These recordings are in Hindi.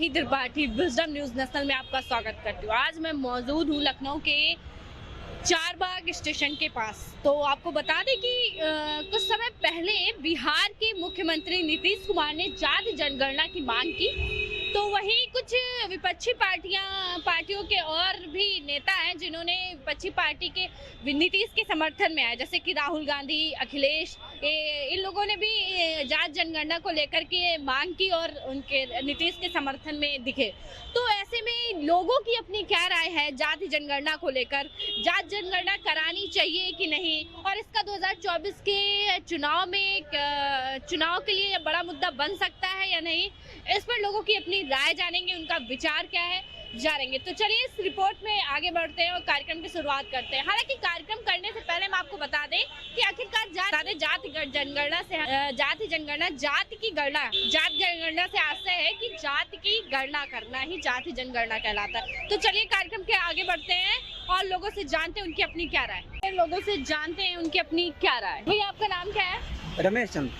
माही त्रिपाठी विजडम न्यूज नेशनल में आपका स्वागत करती हूँ। आज मैं मौजूद हूँ लखनऊ के चारबाग स्टेशन के पास। तो आपको बता दें कि कुछ समय पहले बिहार के मुख्यमंत्री नीतीश कुमार ने जाति जनगणना की मांग की, तो वहीं कुछ विपक्षी पार्टियों के और भी नेता हैं जिन्होंने विपक्षी पार्टी के नीतीश के समर्थन में आए, जैसे कि राहुल गांधी, अखिलेश, इन लोगों ने भी जाति जनगणना को लेकर के मांग की और उनके नीतीश के समर्थन में दिखे। तो ऐसे में लोगों की अपनी क्या राय है जाति जनगणना को लेकर, जाति जनगणना करानी चाहिए कि नहीं, और इसका 2024 के चुनाव के लिए बड़ा मुद्दा बन सकता है या नहीं, इस पर लोगों की अपनी राय जानेंगे, उनका विचार क्या है जानेंगे। तो चलिए इस रिपोर्ट में आगे बढ़ते हैं और कार्यक्रम की शुरुआत करते हैं। हालांकि कार्यक्रम करने से पहले हम आपको बता दें कि आखिरकार जाति जनगणना से आशय है कि जाति की गणना करना ही जाति जनगणना कहलाता है। तो चलिए कार्यक्रम के आगे बढ़ते हैं और लोगों से जानते हैं उनकी अपनी क्या राय है। भैया आपका नाम क्या है? रमेश चंद।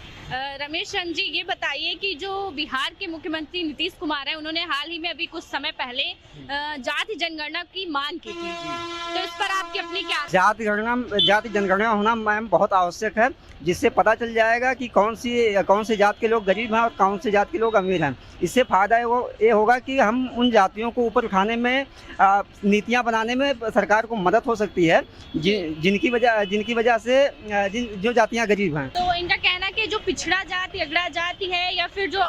रमेश चंद जी, ये बताइए कि जो बिहार के मुख्यमंत्री नीतीश कुमार हैं, उन्होंने हाल ही में अभी कुछ समय पहले जाति जनगणना की मांग की थी, तो इस पर आपकी अपनी क्या? जाति जनगणना होना मैम बहुत आवश्यक है, जिससे पता चल जाएगा कि कौन सी जात के लोग गरीब हैं और कौन सी जात के लोग अमीर हैं। इससे फायदा ये होगा कि हम उन जातियों को ऊपर उठाने में, नीतियां बनाने में सरकार को मदद हो सकती है, जिनकी वजह से जो जातियां गरीब हैं। तो इनका कहना कि जो पिछड़ा जाति, अगड़ा जाति है, या फिर जो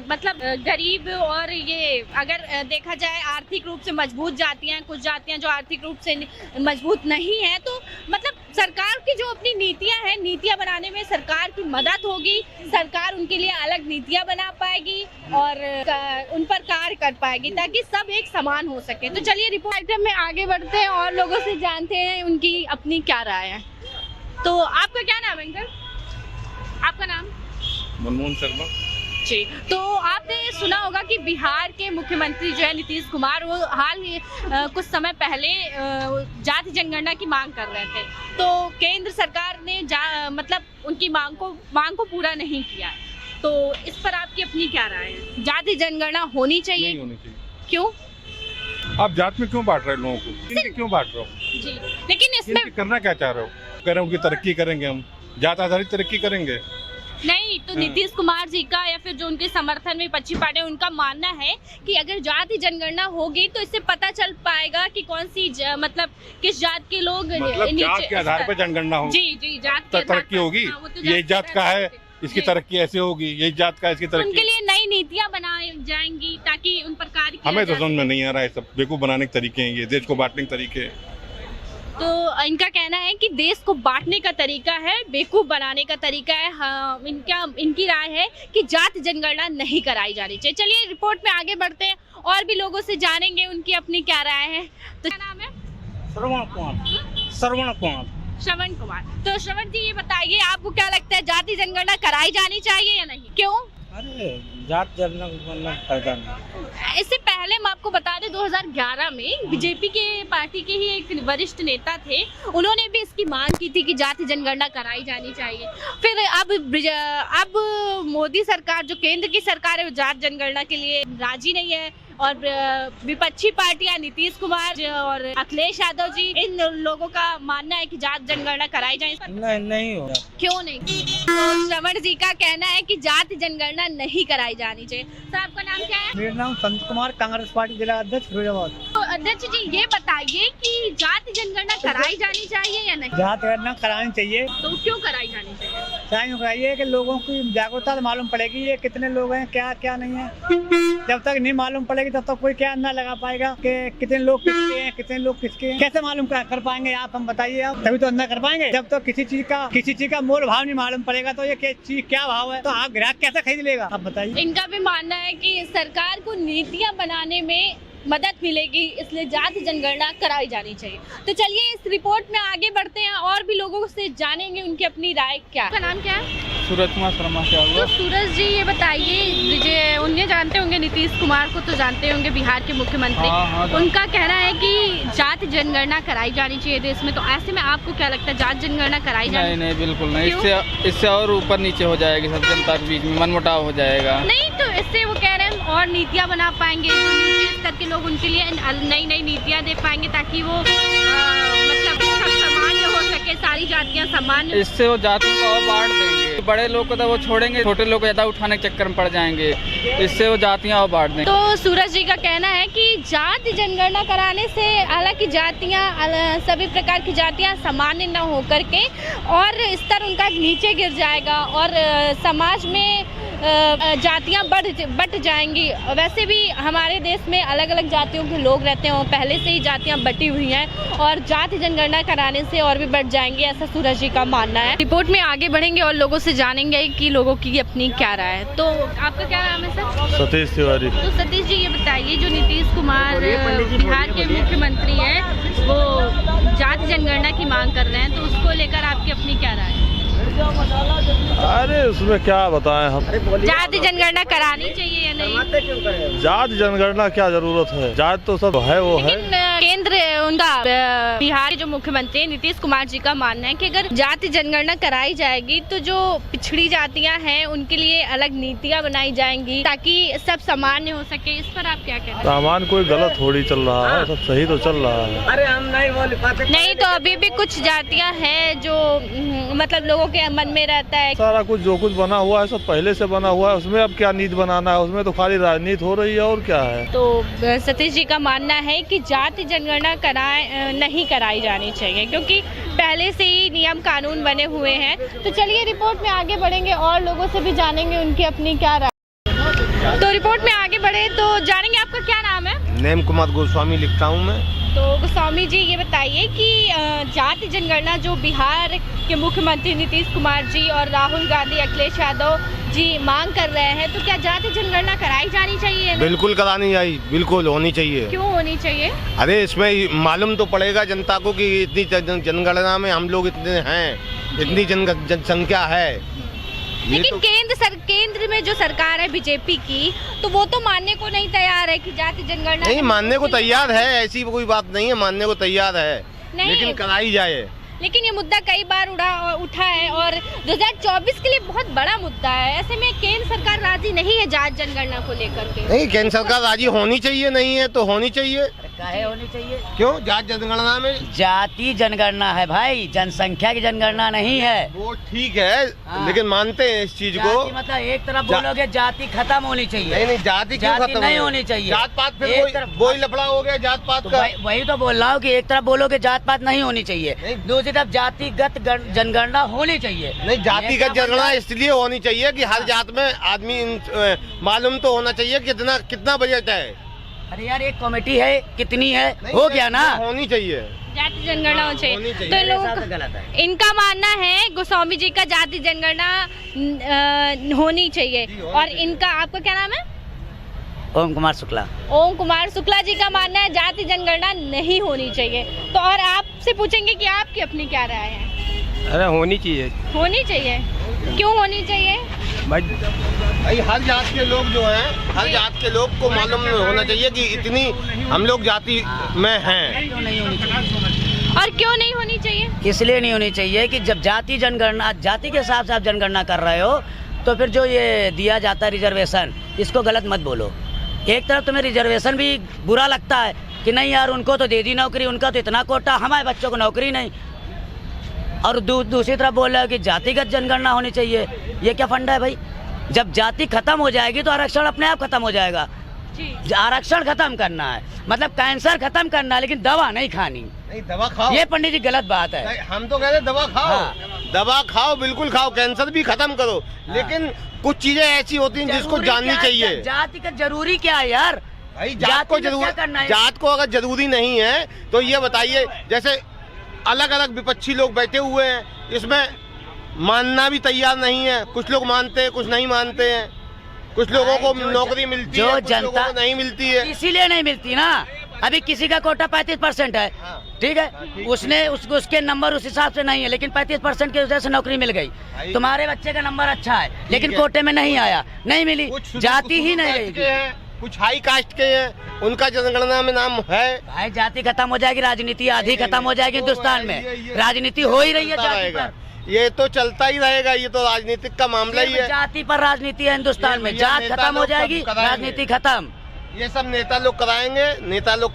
मतलब गरीब, और ये अगर देखा जाए आर्थिक रूप से मजबूत जातियां हैं, कुछ जातियां जो आर्थिक रूप से मजबूत नहीं है, तो मतलब सरकार की जो अपनी नीतियां बनाने में सरकार की मदद होगी, सरकार उनके लिए अलग नीतियां बना पाएगी और उन पर कार्य कर पाएगी ताकि सब एक समान हो सके। तो चलिए रिपोर्ट में आगे बढ़ते हैं और लोगों से जानते हैं उनकी अपनी क्या राय है। तो आपका क्या नाम है अंकल? आपका नाम? मनमोहन शर्मा जी। तो आपने सुना होगा कि बिहार के मुख्यमंत्री जो है नीतीश कुमार, वो हाल ही कुछ समय पहले जाति जनगणना की मांग कर रहे थे, तो केंद्र सरकार ने मतलब उनकी मांग को पूरा नहीं किया। तो इस पर आपकी अपनी क्या राय है? जाति जनगणना होनी चाहिए? नहीं होनी चाहिए। क्यों? आप जात में क्यों बांट रहे हो लोगों को? क्यों बांट रहे हो? जी, लेकिन इसमें करना क्या चाह रहे हो? कह रहे हो उनकी तरक्की करेंगे, हम जात आधारित तरक्की करेंगे। नहीं, तो नीतीश कुमार जी का या फिर जो उनके समर्थन में विपक्षी पार्टी, उनका मानना है कि अगर जाति जनगणना होगी तो इससे पता चल पाएगा कि कौन सी मतलब किस जात के लोग, मतलब जात के आधार पर जनगणना होगी। जी, जात की तरक्की होगी। ये जात का है, इसकी तरक्की ऐसे होगी, ये जात का, इसकी तरक्की। उनके लिए नई नीतियां बनाई जाएंगी ताकि उन पर कार्य किया हमें तो जाए। समझ में नहीं आ रहा है, सब बेवकूफ बनाने के तरीके हैं, ये देश को बांटने के तरीके हैं। तो इनका कहना है कि देश को बांटने का तरीका है, बेवकूफ बनाने का तरीका है। हाँ, इनकी राय है कि जाति जनगणना नहीं कराई जानी चाहिए। चलिए रिपोर्ट में आगे बढ़ते हैं और भी लोगों से जानेंगे उनकी अपनी क्या राय है। तो क्या नाम है? श्रवण कुमार। तो श्रवण जी, ये बताइए आपको क्या लगता है जाति जनगणना कराई जानी चाहिए या नहीं? क्यों? अरे जाति जनगणना फायदा नहीं। इससे पहले मैं आपको बता दें 2011 में बीजेपी के पार्टी के ही एक वरिष्ठ नेता थे, उन्होंने भी इसकी मांग की थी कि जाति जनगणना कराई जानी चाहिए। फिर अब मोदी सरकार, जो केंद्र की सरकार है, वो जाति जनगणना के लिए राजी नहीं है, और विपक्षी पार्टियां नीतीश कुमार और अखिलेश यादव जी, इन लोगों का मानना है कि जाति जनगणना कराई जाए। नहीं होगा। क्यों नहीं? तो श्रवण जी का कहना है कि जाति जनगणना नहीं कराई जानी चाहिए। सर आपका नाम क्या है? मेरा नाम संत कुमार, कांग्रेस पार्टी जिला अध्यक्ष फिरोजाबाद। तो अध्यक्ष जी, ये बताइए कि जाति जनगणना कराई जानी चाहिए या नहीं? जाति जनगणना करानी चाहिए। तो क्यों कराई जानी चाहिए? चाहिए कि लोगों की जागरूकता मालूम पड़ेगी, ये कितने लोग हैं, क्या नहीं है। जब तक नहीं मालूम पड़ेगी तब तक कोई क्या अंदाजा लगा पाएगा कि कितने लोग किसके हैं, कैसे मालूम कर पाएंगे आप? हम बताइए, आप तभी तो अंदाजा कर पाएंगे। जब तो किसी चीज का मोल भाव नहीं मालूम पड़ेगा तो ये चीज क्या भाव है, तो आप ग्राहक कैसे खरीद लेगा? आप बताइए। इनका भी मानना है कि सरकार को नीतियां बनाने में मदद मिलेगी, इसलिए जाति जनगणना कराई जानी चाहिए। तो चलिए इस रिपोर्ट में आगे बढ़ते हैं और भी लोगों से जानेंगे उनकी अपनी राय क्या है। आपका नाम क्या है? सूरज कुमार शर्मा। क्या हुआ? तो सूरज जी, ये बताइए, उन्हें जानते होंगे, नीतीश कुमार को तो जानते होंगे, बिहार के मुख्यमंत्री। हाँ, उनका कहना है कि जाति जनगणना कराई जानी चाहिए देश में। तो ऐसे में आपको क्या लगता है, जाति जनगणना कराई जानी? नहीं, बिल्कुल नहीं। इससे और ऊपर नीचे हो जाएगी, सब जनता के बीच में मनमुटाव हो जाएगा। नहीं, तो इससे वो कह रहे हैं और नीतियाँ बना पाएंगे, जो नीचे स्तर के लोग उनके लिए नई नई नीतियाँ दे पाएंगे ताकि वो मतलब सब सामान्य हो सके, सारी जातियाँ सामान्य। इससे वो जाति को और बांट देंगे, बड़े लोग को तो वो छोड़ेंगे, छोटे लोग को ज्यादा उठाने के चक्कर में पड़ जाएंगे, इससे वो जातियाँ और बांट देंगे। तो सूरज जी का कहना है कि जाति जनगणना कराने से हालांकि जातियाँ सभी प्रकार की जातियाँ सामान्य न होकर के और स्तर उनका नीचे गिर जाएगा और समाज में जातियाँ बट जाएंगी। वैसे भी हमारे देश में अलग अलग जातियों के लोग रहते हैं और पहले से ही जातियाँ बटी हुई हैं और जाति जनगणना कराने से और भी बढ़ जाएंगी, ऐसा सूरज जी का मानना है। रिपोर्ट में आगे बढ़ेंगे और लोगों से जानेंगे कि लोगों की अपनी क्या राय है। तो आपका क्या नाम है सर? सतीश तिवारी। तो सतीश जी ये बताइए, जो नीतीश कुमार बिहार के मुख्यमंत्री हैं वो जाति जनगणना की मांग कर रहे हैं, तो उसको लेकर आपकी अपनी क्या राय है? अरे उसमें क्या बताएं हम, जाति जनगणना करानी चाहिए या नहीं? जात जनगणना क्या जरूरत है, जात तो सब है वो है। लेकिन केंद्र उनका बिहार के जो मुख्यमंत्री नीतीश कुमार जी का मानना है कि अगर जाति जनगणना कराई जाएगी तो जो पिछड़ी जातियां हैं उनके लिए अलग नीतियां बनाई जाएंगी ताकि सब सामान्य हो सके। इस पर आप क्या कहते हैं? सामान कोई गलत थोड़ी चल रहा है, सब सही तो चल रहा है। अरे हम नहीं बोल पाते। नहीं तो अभी भी कुछ जातियां हैं जो मतलब लोगों के मन में रहता है। सारा कुछ जो कुछ बना हुआ है सब पहले से बना हुआ है, उसमें अब क्या नीति बनाना है, उसमें तो खाली राजनीति हो रही है और क्या है। तो सतीश जी का मानना है कि जाति जनगणना नहीं कराई जानी चाहिए क्योंकि पहले से ही नियम कानून बने हुए हैं। तो चलिए रिपोर्ट में आगे बढ़ेंगे और लोगों से भी जानेंगे उनकी अपनी क्या राय। तो रिपोर्ट में आगे बढ़े तो जानेंगे, आपका क्या नाम है? नेम कुमार गोस्वामी लिखता हूँ मैं। तो गोस्वामी जी ये बताइए कि जाति जनगणना जो बिहार के मुख्यमंत्री नीतीश कुमार जी और राहुल गांधी, अखिलेश यादव जी मांग कर रहे हैं, तो क्या जाति जनगणना कराई जानी चाहिए? बिल्कुल करानी चाहिए, बिल्कुल होनी चाहिए। क्यों होनी चाहिए? अरे इसमें मालूम तो पड़ेगा जनता को कि इतनी जनगणना में हम लोग इतने हैं, इतनी जनसंख्या है। लेकिन केंद्र में जो सरकार है बीजेपी की, तो वो तो मानने को नहीं तैयार है कि जाति जनगणना नहीं, मानने को तैयार है, ऐसी कोई बात नहीं है, मानने को तैयार है, लेकिन कराई जाए। लेकिन ये मुद्दा कई बार उठा है और 2024 के लिए बहुत बड़ा मुद्दा है। ऐसे में केंद्र सरकार राजी नहीं है जाति जनगणना को लेकर के। नहीं, केंद्र सरकार राजी होनी चाहिए, नहीं है तो होनी चाहिए। काहे होनी चाहिए? क्यों? जाति जनगणना में जाति जनगणना है भाई, जनसंख्या की जनगणना नहीं है। वो ठीक है, लेकिन मानते हैं इस चीज को। मतलब एक तरफ बोलोगे जाति खत्म होनी चाहिए। नहीं, जाति क्यों खत्म नहीं होनी चाहिए। जात पात फिर वही लफड़ा हो गया जात पात का। वही तो बोल रहा हूँ कि एक तरफ बोलोगे जात पात नहीं होनी चाहिए, दूसरी तरफ जातिगत जनगणना होनी चाहिए। नहीं, जातिगत जनगणना इसलिए होनी चाहिए कि हर जात में आदमी मालूम तो होना चाहिए कितना बजट है। अरे यार एक कमेटी है, कितनी है, हो गया ना। होनी चाहिए, जाति जनगणना होनी चाहिए। तो इन लोगों का गलत है। इनका मानना है गोस्वामी जी का जाति जनगणना होनी चाहिए। और इनका, आपका क्या नाम है? ओम कुमार शुक्ला। ओम कुमार शुक्ला जी का मानना है जाति जनगणना नहीं होनी चाहिए। तो और आपसे पूछेंगे कि आपकी अपनी क्या राय है? अरे होनी चाहिए। होनी चाहिए, क्यों होनी चाहिए? भाई हर जात के लोग जो हैं, हर जात के लोग को मालूम होना चाहिए कि इतनी हम लोग जाति में हैं। और क्यों नहीं होनी चाहिए? इसलिए नहीं होनी चाहिए कि जब जाति जनगणना, जाति के हिसाब से आप जनगणना कर रहे हो तो फिर जो ये दिया जाता है रिजर्वेशन, इसको गलत मत बोलो। एक तरफ तुम्हें रिजर्वेशन भी बुरा लगता है कि नहीं यार उनको तो दे दी नौकरी, उनका तो इतना कोटा, हमारे बच्चों को नौकरी नहीं। और दूसरी तरफ बोल रहे हो कि जातिगत जनगणना होनी चाहिए। ये क्या फंडा है भाई? जब जाति खत्म हो जाएगी तो आरक्षण अपने आप खत्म हो जाएगा। आरक्षण खत्म करना है मतलब कैंसर खत्म करना है, लेकिन दवा नहीं खानी। नहीं, दवा खाओ। ये पंडित जी गलत बात है। हम तो कहते हैं दवा खाओ। हाँ। दवा खाओ, बिल्कुल खाओ, कैंसर भी खत्म करो। लेकिन कुछ चीजें ऐसी होती हैं जिसको जाननी चाहिए। जाति का जरूरी क्या है यार? भाई जात को जरूरी, जात को अगर जरूरी नहीं है तो ये बताइए, जैसे अलग अलग विपक्षी लोग बैठे हुए हैं, इसमें मानना भी तैयार नहीं है। कुछ लोग मानते हैं, कुछ नहीं मानते हैं। कुछ लोगों को नौकरी मिलती है, कुछ लोगों को नहीं मिलती है। इसीलिए नहीं मिलती ना। अभी किसी का कोटा 35% है, ठीक है, उसने उसके नंबर उस हिसाब से नहीं है, लेकिन 35% की वजह से नौकरी मिल गई। तुम्हारे बच्चे का नंबर अच्छा है लेकिन कोटे में नहीं आया, नहीं मिली, जाति ही नहीं रहेगी। कुछ हाई कास्ट के हैं, उनका जनगणना में नाम है। भाई जाति खत्म हो जाएगी, राजनीति आधी खत्म हो जाएगी हिंदुस्तान में। राजनीति हो ही रही है जाति पर। ये तो चलता ही रहेगा, ये तो राजनीतिक का मामला ही है। जाति पर राजनीति है हिंदुस्तान में, जात खत्म हो जाएगी, राजनीति खत्म। ये सब नेता लोग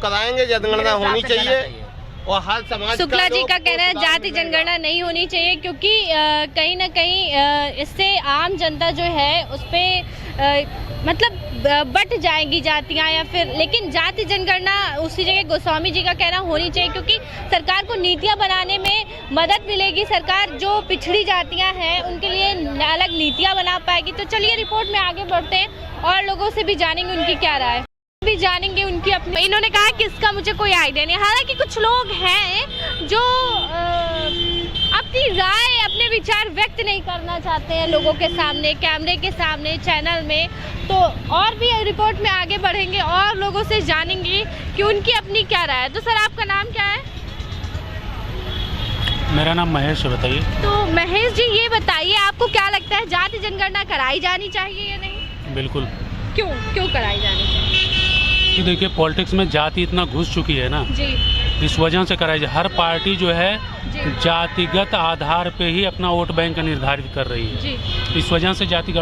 कराएंगे, जनगणना होनी चाहिए और हर समाज। शुक्ला जी का कहना है जाति जनगणना नहीं होनी चाहिए क्योंकि कहीं ना कहीं इससे आम जनता जो है उस पे मतलब बट जाएंगी जातियां या फिर, लेकिन जाति जनगणना उसी जगह गोस्वामी जी का कहना होनी चाहिए क्योंकि सरकार को नीतियां बनाने में मदद मिलेगी। सरकार जो पिछड़ी जातियां हैं उनके लिए अलग नीतियां बना पाएगी। तो चलिए रिपोर्ट में आगे बढ़ते हैं और लोगों से भी जानेंगे उनकी क्या राय भी जानेंगे उनकी अपनी। इन्होंने कहा कि इसका मुझे कोई आइडिया नहीं। हालांकि कुछ लोग हैं जो अपनी राय अपने विचार व्यक्त नहीं करना चाहते हैं लोगों के सामने, कैमरे के सामने, चैनल में। तो और भी रिपोर्ट में आगे बढ़ेंगे और लोगों से जानेंगे कि उनकी अपनी क्या राय है। तो सर आपका नाम क्या है? मेरा नाम महेश है, बताइए। तो महेश जी ये बताइए आपको क्या लगता है जाति जनगणना कराई जानी चाहिए या नहीं? बिल्कुल। क्यों कराई जानी चाहिए? कि देखिए पॉलिटिक्स में जाति इतना घुस चुकी है ना जी, इस वजह से कराई जाए। हर पार्टी जो है जातिगत आधार पे ही अपना वोट बैंक निर्धारित कर रही है जी। इस वजह से जाति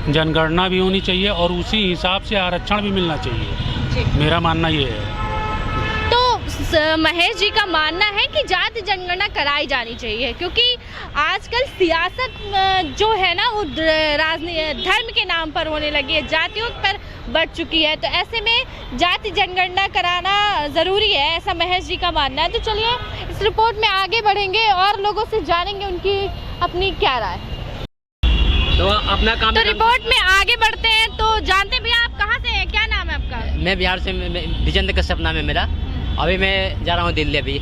जनगणना भी होनी चाहिए और उसी हिसाब से आरक्षण भी मिलना चाहिए जी। मेरा मानना ये है। महेश जी का मानना है कि जाति जनगणना कराई जानी चाहिए क्योंकि आजकल सियासत जो है ना वो धर्म के नाम पर होने लगी है, जातियों पर बढ़ चुकी है। तो ऐसे में जाति जनगणना कराना ज़रूरी है, ऐसा महेश जी का मानना है। तो चलिए इस रिपोर्ट में आगे बढ़ेंगे और लोगों से जानेंगे उनकी अपनी क्या राय। तो अपना काम तो रिपोर्ट में आगे बढ़ते हैं। तो जानते भैया आप कहाँ से हैं, क्या नाम है आपका? मैं बिहार से, विजेंद्र कश्यप नाम है मेरा। अभी मैं जा रहा हूँ दिल्ली अभी।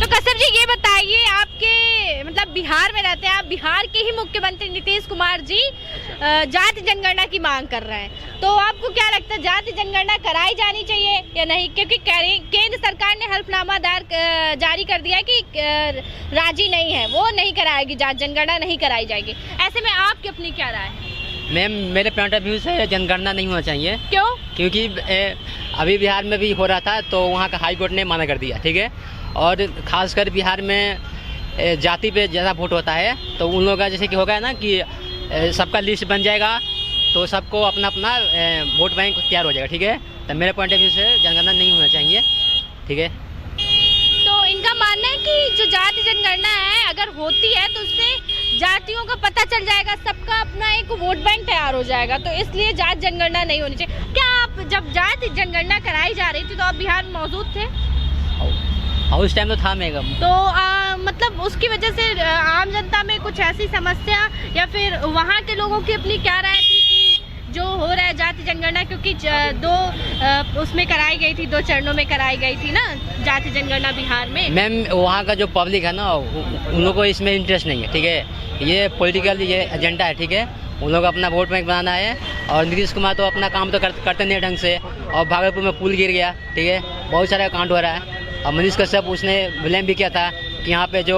तो कश्यप जी ये बताइए आपके मतलब बिहार में रहते हैं आप, बिहार के ही मुख्यमंत्री नीतीश कुमार जी जाति जनगणना की मांग कर रहे हैं। तो आपको क्या लगता है जाति जनगणना कराई जानी चाहिए या नहीं? क्योंकि केंद्र सरकार ने हल्फनामा जारी कर दिया कि राजी नहीं है, वो नहीं कराएगी, जाति जनगणना नहीं कराई जाएगी। ऐसे में आपकी अपनी क्या राय है? मैम मेरे पॉइंट ऑफ व्यू से जनगणना नहीं होना चाहिए। क्यों? क्योंकि अभी बिहार में भी हो रहा था तो वहाँ का हाई कोर्ट ने मना कर दिया, ठीक है। और खासकर बिहार में जाति पे ज़्यादा वोट होता है तो उन लोगों का जैसे कि होगा ना कि सबका लिस्ट बन जाएगा तो सबको अपना अपना वोट बैंक तैयार हो जाएगा, ठीक है। तो मेरे पॉइंट ऑफ व्यू से जनगणना नहीं होना चाहिए, ठीक है। तो इनका मानना है कि जो जाति जनगणना है अगर होती है तो उससे जातियों का पता चल जाएगा, सबका अपना एक वोट बैंक तैयार हो जाएगा, तो इसलिए जाति जनगणना नहीं होनी चाहिए। क्या आप जब जाति जनगणना कराई जा रही थी तो आप बिहार में मौजूद थे? और उस टाइम तो था मैं। तो मतलब उसकी वजह से आम जनता में कुछ ऐसी समस्या या फिर वहाँ के लोगों की अपनी क्या राय थी कि जो हो रहा है जाति जनगणना, क्योंकि दो उसमें कराई गई थी, 2 चरणों में कराई गई थी ना जाति जनगणना बिहार में। मैम वहाँ का जो पब्लिक है ना उन लोगों को इसमें इंटरेस्ट नहीं है, ठीक है। ये पॉलिटिकल ये एजेंडा है, ठीक है। उन लोग अपना वोट बैंक बनाना है और नीतीश कुमार तो अपना काम तो करते नहीं ढंग से। और भागलपुर में पुल गिर गया, ठीक है, बहुत सारा कांड हो रहा है। और मनीष कश्यप उसने ब्लेम भी किया था कि यहाँ पे जो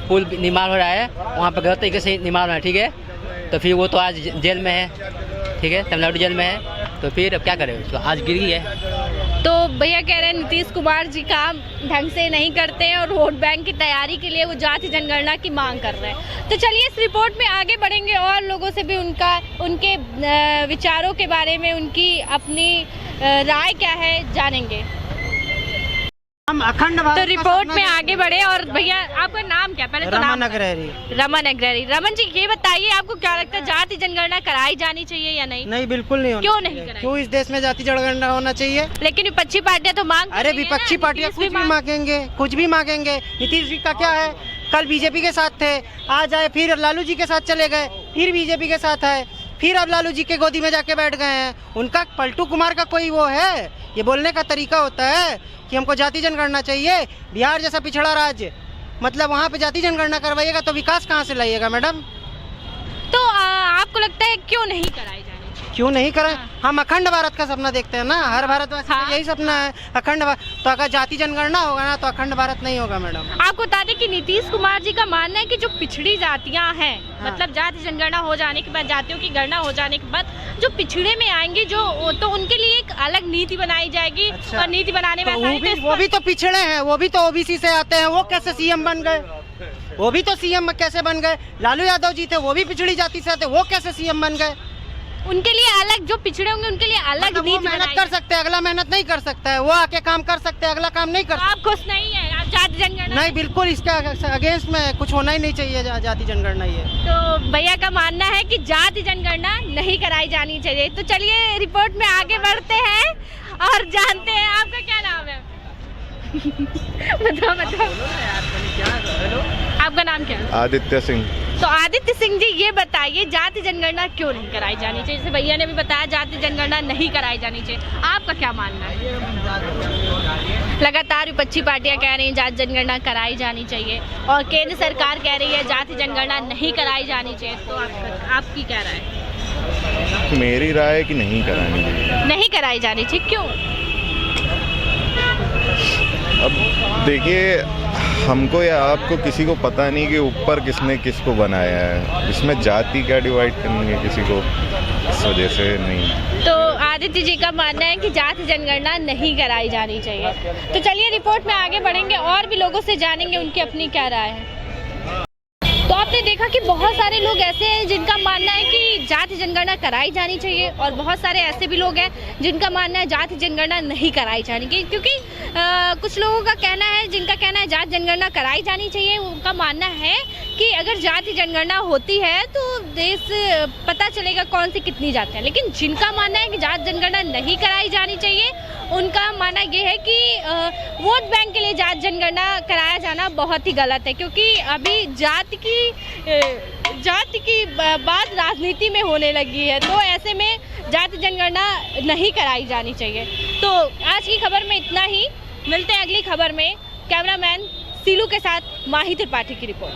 पुल निर्माण हो रहा है वहाँ पे गलत तरीके से निर्माण हो रहा है, ठीक है। तो फिर वो तो आज जेल में है, ठीक है, तमिलनाडु जेल में है। तो फिर अब क्या करें, उसको आज गिर गई है। तो भैया कह रहे हैं नीतीश कुमार जी काम ढंग से नहीं करते हैं और वोट बैंक की तैयारी के लिए वो जाति जनगणना की मांग कर रहे हैं। तो चलिए इस रिपोर्ट में आगे बढ़ेंगे और लोगों से भी उनके विचारों के बारे में, उनकी अपनी राय क्या है जानेंगे। हम अखंड तो रिपोर्ट में आगे बढ़े और भैया आपका नाम क्या? पहले तो रमन अग्रहरी। रमन अग्रहरी। रमन जी ये बताइए आपको क्या लगता है जाति जनगणना कराई जानी चाहिए या नहीं? नहीं, बिल्कुल नहीं होनी। क्यों नहीं कराई? क्यों इस देश में जाति जनगणना होना चाहिए? लेकिन विपक्षी पार्टियां तो मांग, अरे विपक्षी पार्टियां कुछ भी मांगेंगे, कुछ भी मांगेंगे। नीतीश जी का क्या है, कल बीजेपी के साथ थे, आज आए फिर लालू जी के साथ चले गए, फिर बीजेपी के साथ आए, फिर अब लालू जी के गोदी में जाके बैठ गए हैं। उनका पलटू कुमार का कोई वो है? ये बोलने का तरीका होता है कि हमको जाति जनगणना चाहिए। बिहार जैसा पिछड़ा राज्य, मतलब वहाँ पे जाति जनगणना करवाइएगा तो विकास कहाँ से लाइएगा मैडम? तो आपको लगता है क्यों नहीं कराई जानी चाहिए? क्यों नहीं करें? हम अखंड भारत का सपना देखते हैं ना, हर भारतवासी का यही सपना है अखंड भारत। तो अगर जाति जनगणना होगा ना तो अखंड भारत नहीं होगा मैडम। आपको बता दें कि नीतीश कुमार जी का मानना है कि जो पिछड़ी जातियां हैं, मतलब जाति जनगणना हो जाने के बाद, जातियों की गणना हो जाने के बाद जो पिछड़े में आएंगे जो, तो उनके लिए एक अलग नीति बनाई जाएगी। अच्छा। और नीति बनाने में वो भी तो पिछड़े हैं, वो भी तो ओबीसी से आते हैं, वो कैसे सीएम बन गए? वो भी तो सीएम कैसे बन गए? लालू यादव जी थे, वो भी पिछड़ी जाति से थे, वो कैसे सीएम बन गए? उनके लिए अलग, जो पिछड़े होंगे उनके लिए अलग मतलब वो नीति मेहनत बनाई कर सकते हैं, अगला मेहनत नहीं कर सकता है। वो आके काम कर सकते हैं, अगला काम नहीं कर तो आप खुश नहीं है आप जाति जनगणना? नहीं, बिल्कुल इसके अगेंस्ट में कुछ होना ही नहीं चाहिए। जाति जनगणना ये तो भैया का मानना है कि जाति जनगणना नहीं कराई जानी चाहिए। तो चलिए रिपोर्ट में आगे बढ़ते हैं और जानते हैं आपका क्या नाम है? बताओ आपका नाम क्या है? आदित्य सिंह। तो आदित्य सिंह जी ये बताइए जाति जनगणना क्यों नहीं कराई जानी चाहिए? जैसे भैया ने भी बताया जाति जनगणना नहीं कराई जानी चाहिए, आपका क्या मानना है? लगातार विपक्षी पार्टियां कह रही हैं जाति जनगणना कराई जानी चाहिए और केंद्र सरकार कह रही है जाति जनगणना नहीं कराई जानी चाहिए, तो आपकी क्या राय है? मेरी राय है कि नहीं करानी चाहिए। नहीं कराई जानी चाहिए, क्यों? अब देखिए, हमको या आपको किसी को पता नहीं कि ऊपर किसने किसको बनाया है, इसमें जाति क्या डिवाइड करेंगे किसी को, इस वजह से नहीं। तो आदित्य जी का मानना है कि जाति जनगणना नहीं कराई जानी चाहिए। तो चलिए रिपोर्ट में आगे बढ़ेंगे और भी लोगों से जानेंगे उनकी अपनी क्या राय है। तो आपने देखा कि बहुत सारे लोग ऐसे हैं जिनका मानना है कि जाति जनगणना कराई जानी चाहिए और बहुत सारे ऐसे भी लोग हैं जिनका मानना है जाति जनगणना नहीं कराई जानी चाहिए, क्योंकि कुछ लोगों का कहना है, जिनका कहना है जाति जनगणना कराई जानी चाहिए, उनका मानना है कि अगर जाति जनगणना होती है तो देश पता चलेगा कौन सी कितनी जाति है। लेकिन जिनका मानना है कि जाति जनगणना नहीं कराई जानी चाहिए, उनका मानना ये है कि वोट बैंक के लिए जाति जनगणना कराया जाना बहुत ही गलत है, क्योंकि अभी जाति की बात राजनीति में होने लगी है। तो ऐसे में जाति जनगणना नहीं कराई जानी चाहिए। तो आज की खबर में इतना ही, मिलते हैं अगली खबर में। कैमरामैन सीलू के साथ माही त्रिपाठी की रिपोर्ट।